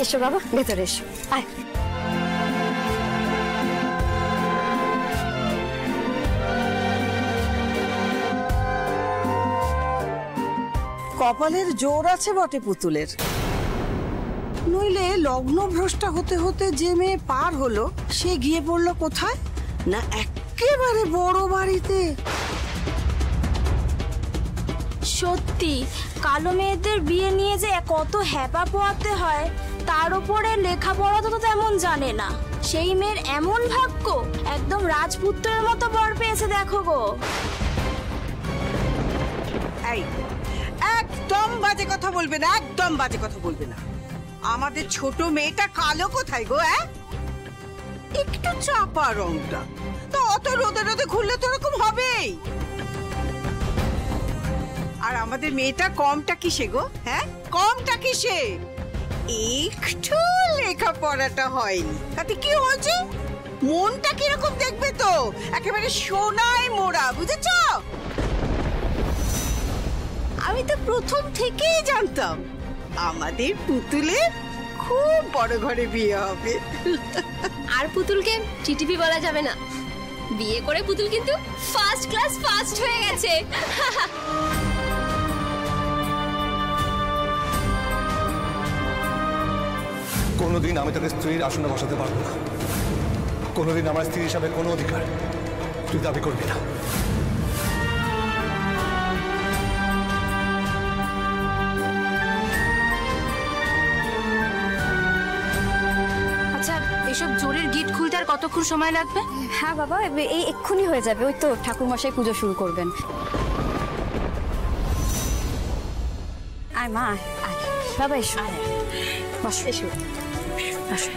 এসো বাবা, ভেতরে এসো, আয়। কপালের জোর আছে বটে পুতুলের, নইলে লগ্ন ভ্রষ্টা হতে হতে যে মেয়ে পার হলো সে গিয়ে পড়লো কোথায় না একেবারে বড় বাড়িতে। সত্যি কালো মেয়েদের বিয়ে নিয়ে যে কত হ্যাপা পোয়াতে হয়, তার উপরে লেখাপড়া তো তেমন জানে না। সেই মেয়ের এমন ভাগ্য, একদম রাজপুত্রের মতো বর পেয়েছে দেখো গো। এই একদম বাজে কথা বলবে না, একদম বাজে কথা বলবে না। আমাদের ছোট মেয়েটা কালো কোথায় গো? একটু চাপা রংটা, তো অত রোদে রোদে ঘুরলে তো এরকম হবেই। আর আমাদের মেয়েটা কমটা কিসে গো? হ্যাঁ, কমটা কিসে? একটু লেখাপড়াটা হয়নি, তাতে কি হয়েছে? মনটা কিরকম দেখবে তো, একেবারে সোনায় মোড়া, বুঝেছ? আমি তো প্রথম থেকেই জানতাম আমাদের পুতুলের খুব বড় ঘরে বিয়ে হবে। আর পুতুলকে টিটিপি বলা যাবে না, বিয়ে করে পুতুল কিন্তু ফার্স্ট ক্লাস ফার্স্ট হয়ে গেছে। কোনোদিন আমি তোকে স্ত্রীর আসনে বসাতে পারবো না, কোনোদিন আমার স্ত্রী হিসাবে কোনো অধিকার তুই দাবি করবি না। আচ্ছা, এসব জোরের গিট খুলতে আর কতক্ষণ সময় লাগবে? হ্যাঁ বাবা, এই এক্ষুনি হয়ে যাবে, ওই তো ঠাকুরমশাই পুজো শুরু করবেন। আয় মা, আয় বাবা, এসো, বসো, এসো, বসো।